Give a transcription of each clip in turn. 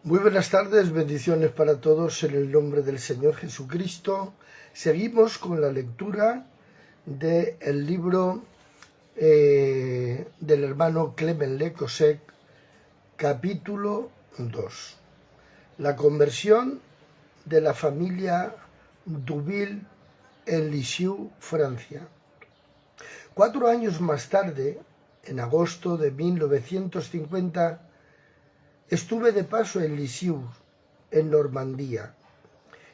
Muy buenas tardes, bendiciones para todos en el nombre del Señor Jesucristo. Seguimos con la lectura del libro del hermano Clement Lecossec, capítulo 2. La conversión de la familia Duville en Lisieux, Francia. 4 años más tarde, en agosto de 1950, estuve de paso en Lisieux, en Normandía.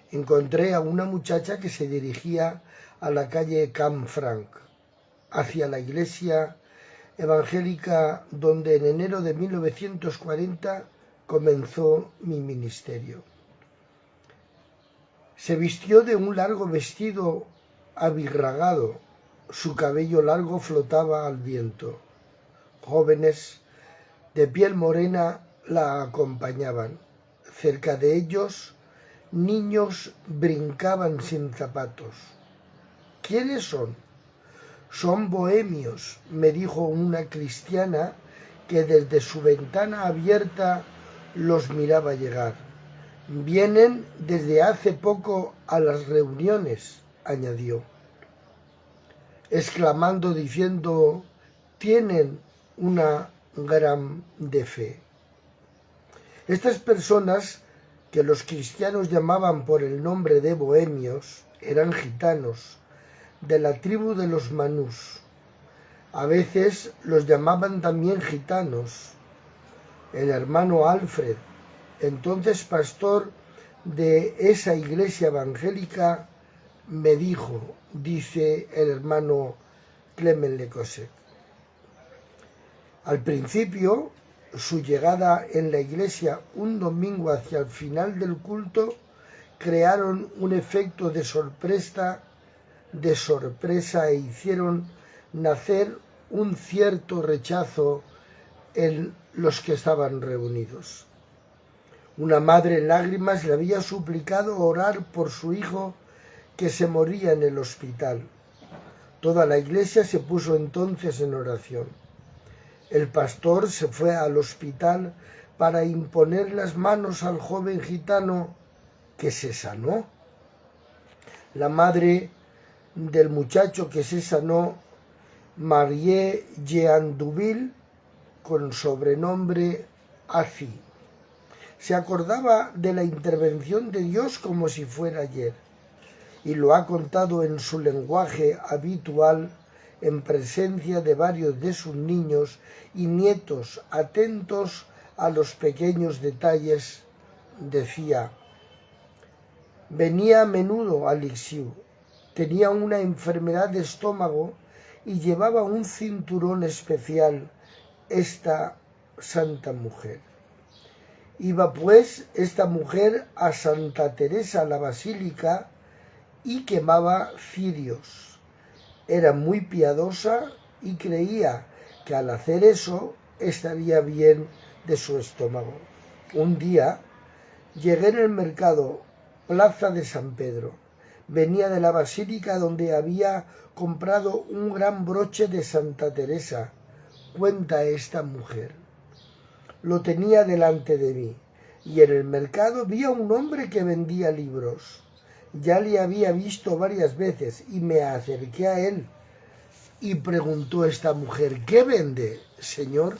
Encontré a una muchacha que se dirigía a la calle Canfranc, hacia la iglesia evangélica donde en enero de 1940 comenzó mi ministerio. Se vistió de un largo vestido abirragado, su cabello largo flotaba al viento. Jóvenes de piel morena la acompañaban. Cerca de ellos, niños brincaban sin zapatos. ¿Quiénes son? Son bohemios, me dijo una cristiana que desde su ventana abierta los miraba llegar. Vienen desde hace poco a las reuniones, añadió, exclamando diciendo, tienen una gran de fe. Estas personas, que los cristianos llamaban por el nombre de bohemios, eran gitanos, de la tribu de los manús. A veces los llamaban también gitanos. El hermano Alfred, entonces pastor de esa iglesia evangélica, me dijo, dice el hermano Clement Lecossec. Al principio, su llegada en la iglesia un domingo hacia el final del culto crearon un efecto de sorpresa e hicieron nacer un cierto rechazo en los que estaban reunidos. Una madre en lágrimas le había suplicado orar por su hijo que se moría en el hospital. Toda la iglesia se puso entonces en oración. El pastor se fue al hospital para imponer las manos al joven gitano que se sanó. La madre del muchacho que se sanó, Marie-Jeanne Duville, con sobrenombre Afi, se acordaba de la intervención de Dios como si fuera ayer, y lo ha contado en su lenguaje habitual en presencia de varios de sus niños y nietos atentos a los pequeños detalles. Decía, venía a menudo a Lisieux, tenía una enfermedad de estómago y llevaba un cinturón especial, esta santa mujer. Iba pues esta mujer a Santa Teresa, la basílica, y quemaba cirios. Era muy piadosa y creía que al hacer eso estaría bien de su estómago. Un día llegué en el mercado, Plaza de San Pedro. Venía de la basílica donde había comprado un gran broche de Santa Teresa, cuenta esta mujer. Lo tenía delante de mí y en el mercado vi a un hombre que vendía libros. Ya le había visto varias veces y me acerqué a él y preguntó esta mujer, ¿qué vende, señor?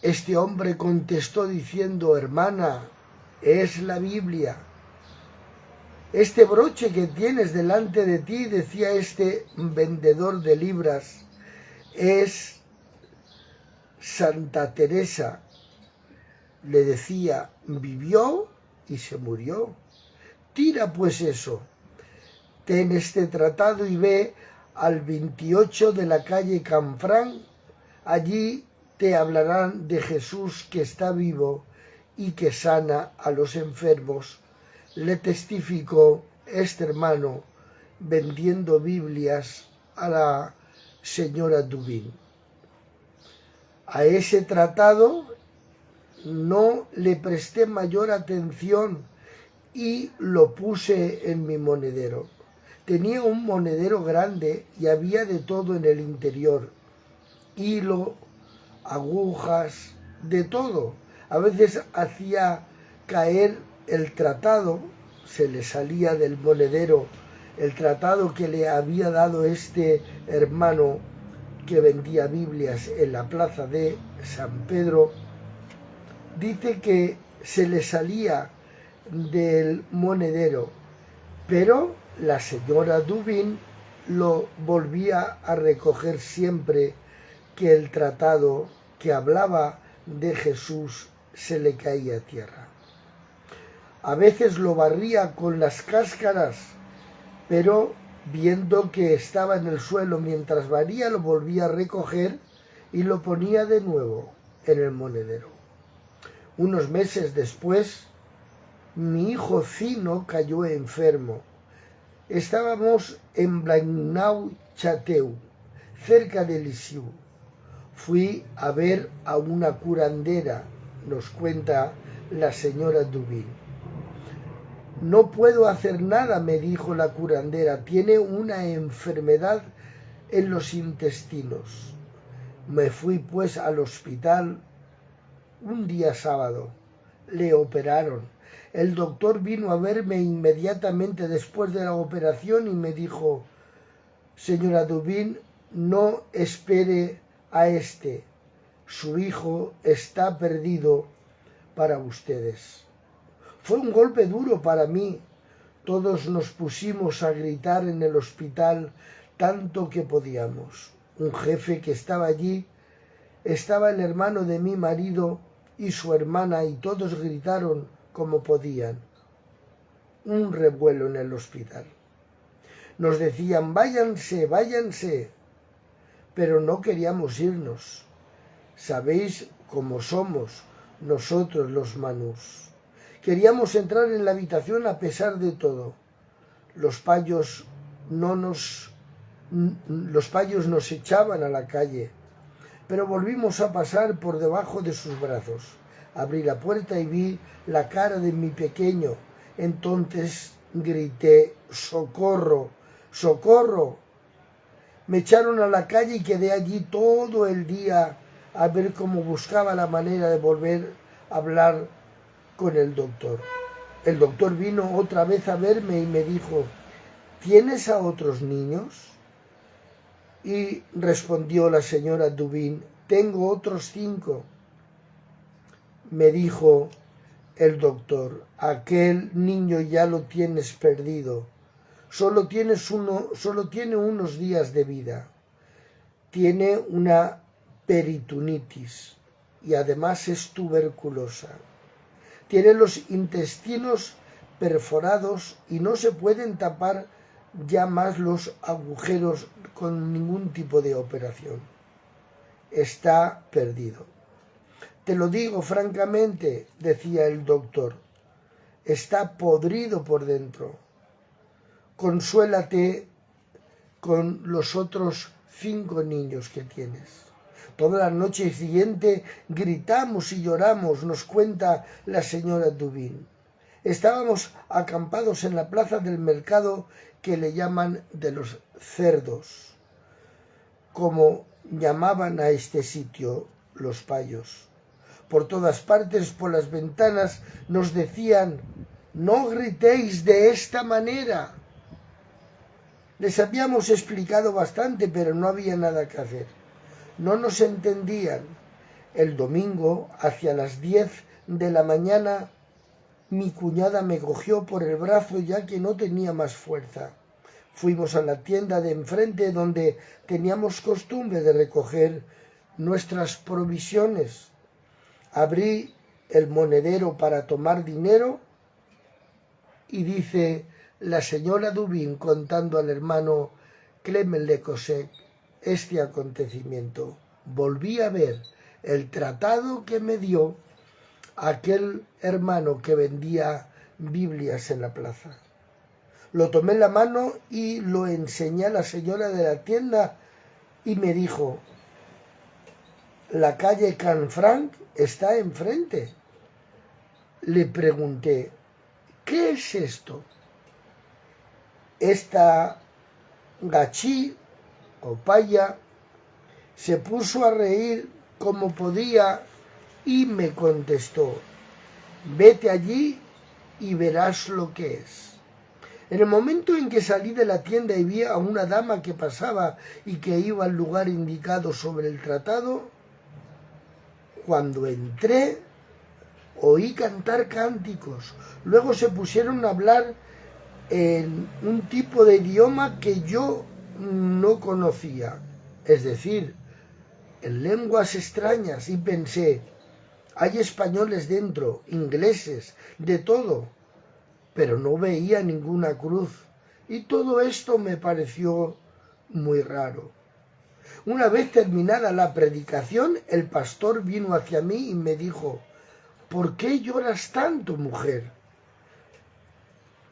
Este hombre contestó diciendo, hermana, es la Biblia. Este broche que tienes delante de ti, decía este vendedor de libras, es Santa Teresa. Le decía, vivió y se murió. Tira pues eso. Ten este tratado y ve al 28 de la calle Canfranc. Allí te hablarán de Jesús que está vivo y que sana a los enfermos. Le testificó este hermano vendiendo Biblias a la señora Duville. A ese tratado no le presté mayor atención y lo puse en mi monedero. Tenía un monedero grande y había de todo en el interior, hilo, agujas, de todo, A veces hacía caer el tratado, se le salía del monedero el tratado que le había dado este hermano que vendía Biblias en la plaza de San Pedro. Dice que se le salía del monedero, pero la señora Dubin lo volvía a recoger siempre que el tratado que hablaba de Jesús se le caía a tierra. A veces lo barría con las cáscaras, pero viendo que estaba en el suelo mientras barría, lo volvía a recoger y lo ponía de nuevo en el monedero. Unos meses después, mi hijo Cino cayó enfermo. Estábamos en Braunau-Chateu, cerca de Lisieux. Fui a ver a una curandera, nos cuenta la señora Dubin. No puedo hacer nada, me dijo la curandera, tiene una enfermedad en los intestinos. Me fui pues al hospital un día sábado. Le operaron. El doctor vino a verme inmediatamente después de la operación y me dijo: señora Dubin, no espere a este. Su hijo está perdido para ustedes. Fue un golpe duro para mí. Todos nos pusimos a gritar en el hospital tanto que podíamos. Un jefe que estaba allí, estaba el hermano de mi marido y su hermana, y todos gritaron como podían. Un revuelo en el hospital. Nos decían: váyanse, váyanse, pero no queríamos irnos. Sabéis cómo somos nosotros los manús. Queríamos entrar en la habitación a pesar de todo. Los payos nos echaban a la calle, pero volvimos a pasar por debajo de sus brazos. Abrí la puerta y vi la cara de mi pequeño. Entonces grité: ¡socorro! ¡Socorro! Me echaron a la calle y quedé allí todo el día a ver cómo buscaba la manera de volver a hablar con el doctor. El doctor vino otra vez a verme y me dijo: ¿tienes a otros niños? Y respondió la señora Dubin: tengo otros 5. Me dijo el doctor: aquel niño ya lo tienes perdido. Solo tiene unos días de vida. Tiene una peritonitis y además es tuberculosa. Tiene los intestinos perforados y no se pueden tapar ya más los agujeros con ningún tipo de operación. Está perdido. Te lo digo francamente, decía el doctor, está podrido por dentro. Consuélate con los otros 5 niños que tienes. Toda la noche siguiente gritamos y lloramos, nos cuenta la señora Dubin. Estábamos acampados en la plaza del mercado que le llaman de los cerdos, como llamaban a este sitio los payos. Por todas partes, por las ventanas, nos decían: no gritéis de esta manera. Les habíamos explicado bastante, pero no había nada que hacer. No nos entendían. El domingo, hacia las 10 de la mañana, mi cuñada me cogió por el brazo ya que no tenía más fuerza. Fuimos a la tienda de enfrente donde teníamos costumbre de recoger nuestras provisiones. Abrí el monedero para tomar dinero y dice la señora Dubin contando al hermano Clement Lecosec este acontecimiento: volví a ver el tratado que me dio aquel hermano que vendía Biblias en la plaza. Lo tomé en la mano y lo enseñé a la señora de la tienda y me dijo: la calle Canfranc está enfrente. Le pregunté: ¿qué es esto? Esta gachí o paya se puso a reír como podía y me contestó: vete allí y verás lo que es. En el momento en que salí de la tienda y vi a una dama que pasaba y que iba al lugar indicado sobre el tratado, cuando entré oí cantar cánticos. Luego se pusieron a hablar en un tipo de idioma que yo no conocía, es decir, en lenguas extrañas, y pensé: hay españoles dentro, ingleses, de todo, pero no veía ninguna cruz, y todo esto me pareció muy raro. Una vez terminada la predicación, el pastor vino hacia mí y me dijo: ¿por qué lloras tanto, mujer?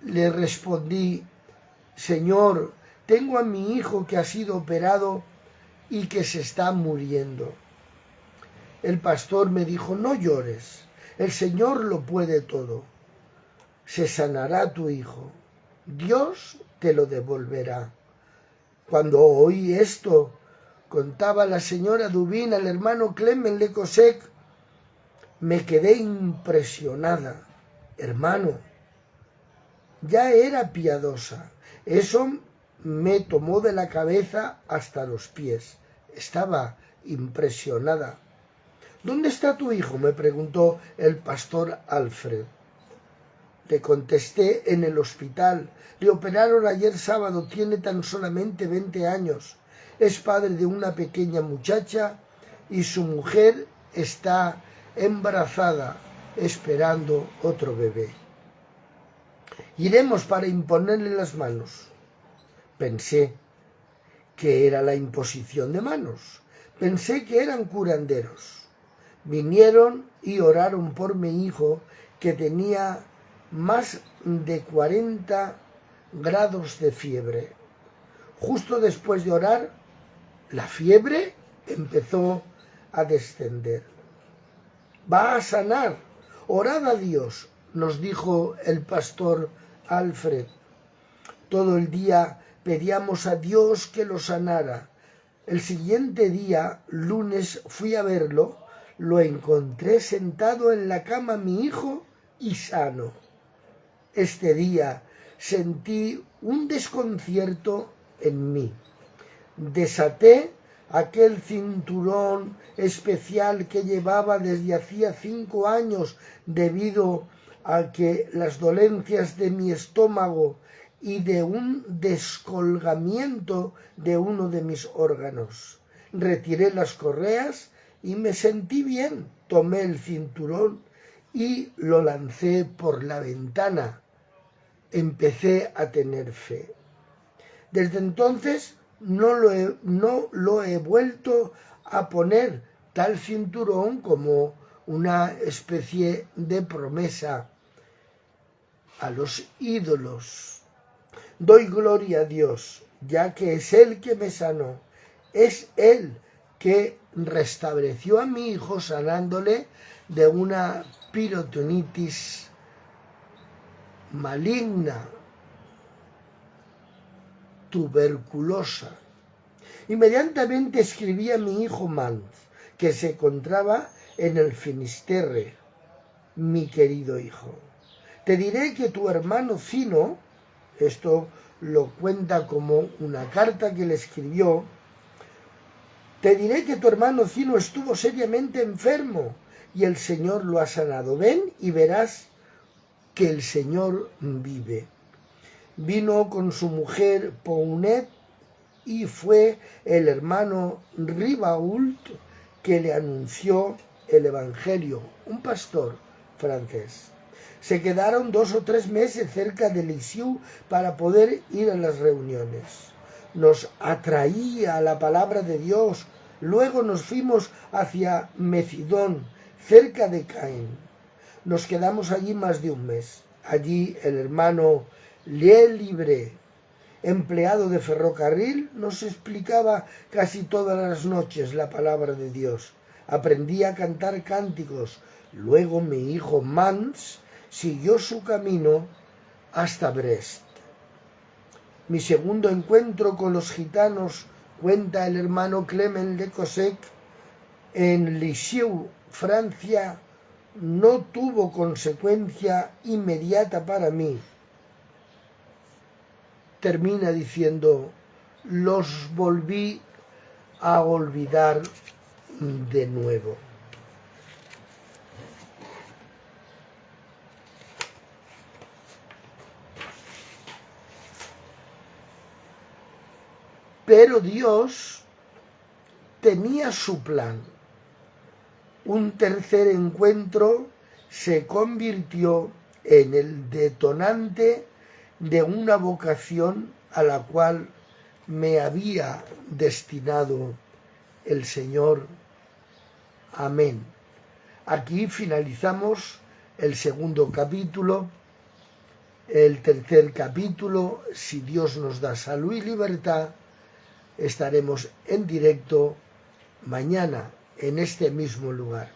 Le respondí: Señor, tengo a mi hijo que ha sido operado y que se está muriendo. El pastor me dijo: no llores, el Señor lo puede todo. Se sanará tu hijo, Dios te lo devolverá. Cuando oí esto, contaba la señora Dubin al hermano Clement Le Cosec, me quedé impresionada. Hermano, ya era piadosa. Eso me tomó de la cabeza hasta los pies. Estaba impresionada. ¿Dónde está tu hijo?, me preguntó el pastor Alfred. Le contesté: en el hospital. Le operaron ayer sábado. Tiene tan solamente 20 años. Es padre de una pequeña muchacha y su mujer está embarazada, esperando otro bebé. Iremos para imponerle las manos. Pensé que era la imposición de manos. Pensé que eran curanderos. Vinieron y oraron por mi hijo, que tenía más de 40 grados de fiebre. Justo después de orar, la fiebre empezó a descender. Va a sanar. Orad a Dios, nos dijo el pastor Alfred. Todo el día pedíamos a Dios que lo sanara. El siguiente día, lunes, fui a verlo. Lo encontré sentado en la cama, mi hijo, y sano. Este día sentí un desconcierto en mí. Desaté aquel cinturón especial que llevaba desde hacía 5 años debido a que las dolencias de mi estómago y de un descolgamiento de uno de mis órganos. Retiré las correas y me sentí bien. Tomé el cinturón y lo lancé por la ventana. Empecé a tener fe. Desde entonces no lo he vuelto a poner, tal cinturón como una especie de promesa a los ídolos. Doy gloria a Dios, ya que es Él que me sanó. Es Él que restableció a mi hijo, sanándole de una peritonitis maligna, tuberculosa. Inmediatamente escribí a mi hijo Mans, que se encontraba en el Finisterre. Mi querido hijo, te diré que tu hermano Zino, esto lo cuenta como una carta que le escribió, te diré que tu hermano Zino estuvo seriamente enfermo y el Señor lo ha sanado. Ven y verás que el Señor vive. Vino con su mujer Pounet y fue el hermano Ribault que le anunció el Evangelio, un pastor francés. Se quedaron 2 o 3 meses cerca de Lisieux para poder ir a las reuniones. Nos atraía la palabra de Dios. Luego nos fuimos hacia Mecidón, cerca de Caen. Nos quedamos allí más de un mes. Allí el hermano Le Libre, empleado de ferrocarril, nos explicaba casi todas las noches la palabra de Dios. Aprendí a cantar cánticos. Luego mi hijo Mans siguió su camino hasta Brest. Mi segundo encuentro con los gitanos, cuenta el hermano Clement Le Cosec, en Lisieux, Francia no tuvo consecuencia inmediata para mí. Termina diciendo, los volví a olvidar de nuevo. Pero Dios tenía su plan. Un tercer encuentro se convirtió en el detonante de una vocación a la cual me había destinado el Señor. Amén. Aquí finalizamos el segundo capítulo. El tercer capítulo, si Dios nos da salud y libertad, estaremos en directo mañana en este mismo lugar.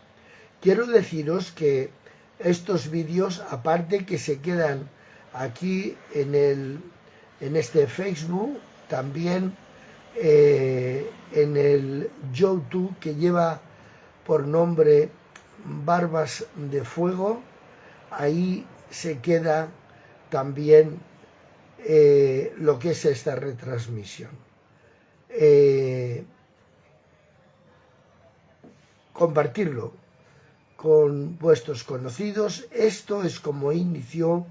Quiero deciros que estos vídeos, aparte que se quedan aquí en este Facebook, también en el YouTube, que lleva por nombre Barbas de Fuego, ahí se queda también lo que es esta retransmisión. Compartirlo con vuestros conocidos. Esto es como inició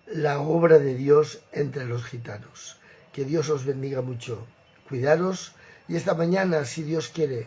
la obra de Dios entre los gitanos. Que Dios os bendiga mucho. Cuidaros y esta mañana, si Dios quiere,